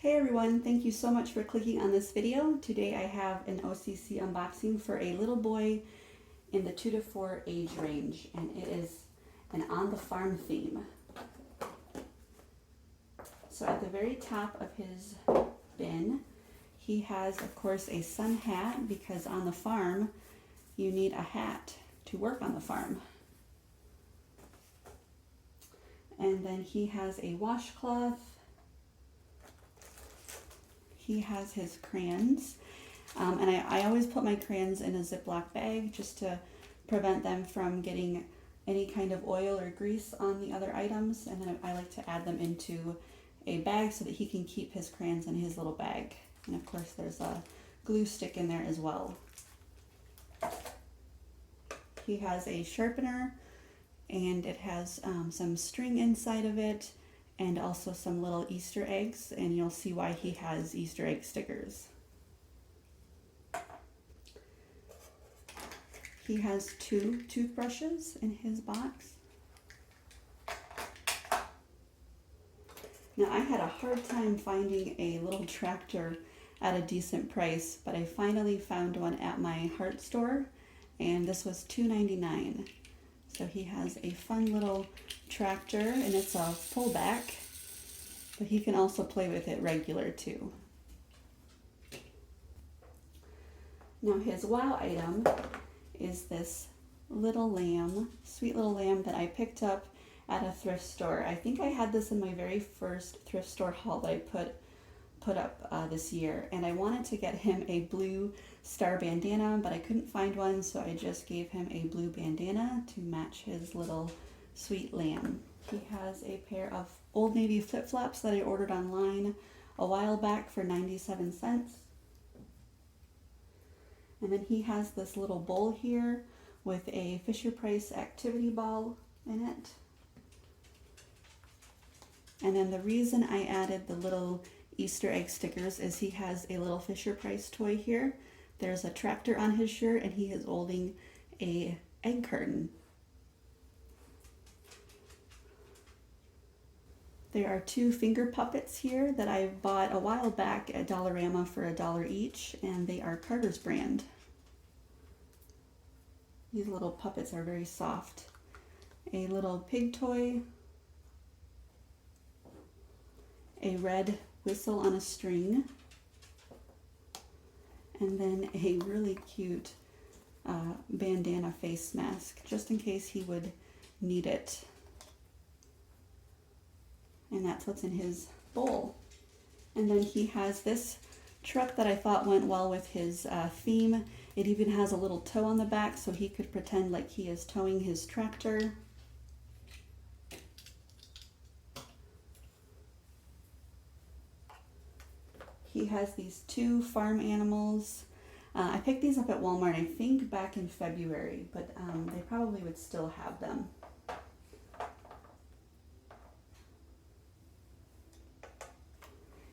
Hey everyone, thank you so much for clicking on this video. Today I have an OCC unboxing for a little boy in the 2 to 4 age range, and it is an on the farm theme. So at the very top of his bin, he has of course a sun hat, because on the farm you need a hat to work on the farm. And then he has a washcloth. He has his crayons, and I always put my crayons in a Ziploc bag just to prevent them from getting any kind of oil or grease on the other items, and then I like to add them into a bag so that he can keep his crayons in his little bag. And of course there's a glue stick in there as well. He has a sharpener, and it has some string inside of it, and also some little Easter eggs, and you'll see why he has Easter egg stickers. He has 2 toothbrushes in his box. Now I had a hard time finding a little tractor at a decent price, but I finally found one at my Heart store, and this was $2.99. So he has a fun little tractor, and it's a pullback, but he can also play with it regular too. Now his wow item is this little lamb, sweet little lamb that I picked up at a thrift store. I think I had this in my very first thrift store haul that I put up this year, and I wanted to get him a blue star bandana, but I couldn't find one, so I just gave him a blue bandana to match his little sweet lamb. He has a pair of Old Navy flip-flops that I ordered online a while back for 97 cents. And then he has this little bowl here with a Fisher-Price activity ball in it. And then the reason I added the little Easter egg stickers is he has a little Fisher-Price toy here. There's a tractor on his shirt, and he is holding a egg carton. There are 2 finger puppets here that I bought a while back at Dollarama for $1 each, and they are Carter's brand. These little puppets are very soft. A little pig toy, a red whistle on a string, and then a really cute bandana face mask, just in case he would need it. And that's what's in his bowl. And then he has this truck that I thought went well with his theme. It even has a little tow on the back, so he could pretend like he is towing his tractor. He has these 2 farm animals. I picked these up at Walmart, I think back in February, but they probably would still have them.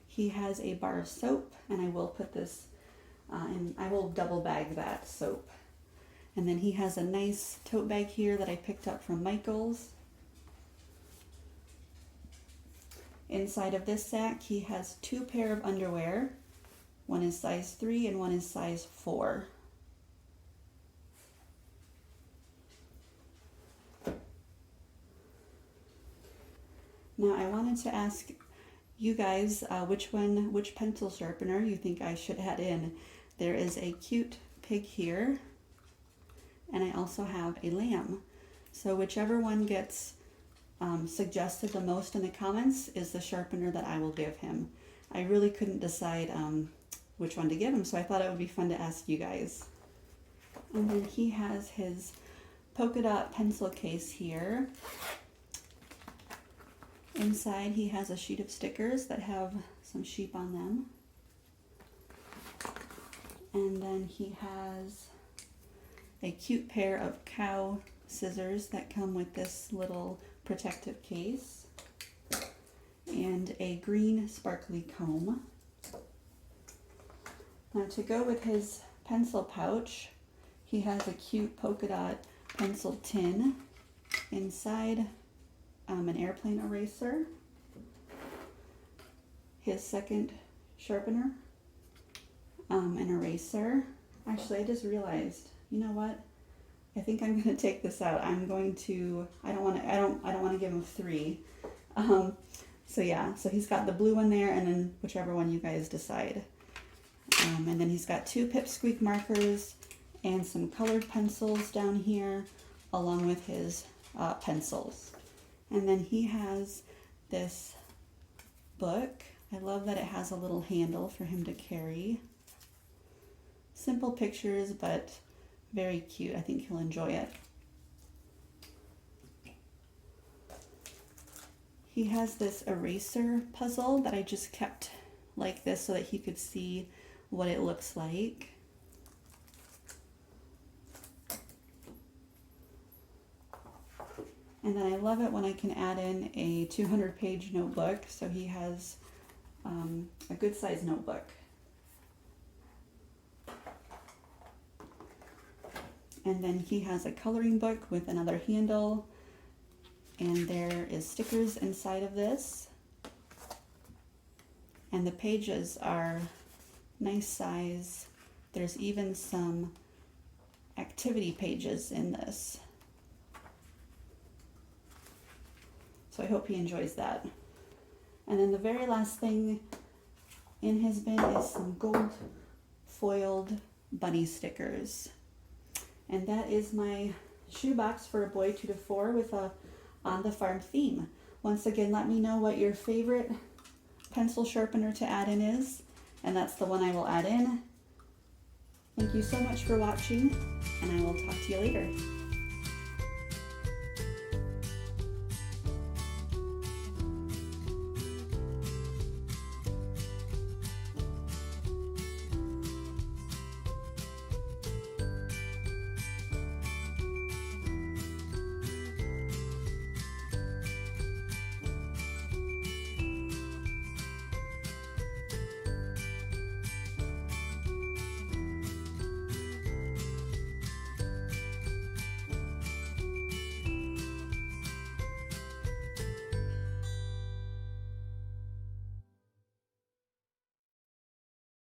He has a bar of soap, and I will put this in, I will double bag that soap. And then he has a nice tote bag here that I picked up from Michael's. Inside of this sack, he has 2 pair of underwear. One is size 3 and one is size 4. Now I wanted to ask you guys which pencil sharpener you think I should add in. There is a cute pig here, and I also have a lamb. So whichever one gets suggested the most in the comments is the sharpener that I will give him. I really couldn't decide which one to give him, so I thought it would be fun to ask you guys. And then he has his polka dot pencil case here. Inside he has a sheet of stickers that have some sheep on them. And then he has a cute pair of cow scissors that come with this little protective case, and a green sparkly comb. Now to go with his pencil pouch, he has a cute polka dot pencil tin. Inside an airplane eraser, his second sharpener, an eraser. Actually, I just realized, you know what? I think I'm gonna take this out. I don't want to give him 3. So yeah, so he's got the blue one there, and then whichever one you guys decide. And then he's got 2 pipsqueak markers and some colored pencils down here, along with his pencils. And then he has this book. I love that it has a little handle for him to carry. Simple pictures, but very cute. I think he'll enjoy it. He has this eraser puzzle that I just kept like this so that he could see what it looks like. And then I love it when I can add in a 200-page notebook, so he has a good size notebook. And then he has a coloring book with another handle, and there is stickers inside of this. And the pages are nice size. There's even some activity pages in this. So I hope he enjoys that. And then the very last thing in his bin is some gold foiled bunny stickers. And that is my shoebox for a boy 2 to 4 with a on the farm theme. Once again, let me know what your favorite pencil sharpener to add in is, and that's the one I will add in. Thank you so much for watching, and I will talk to you later.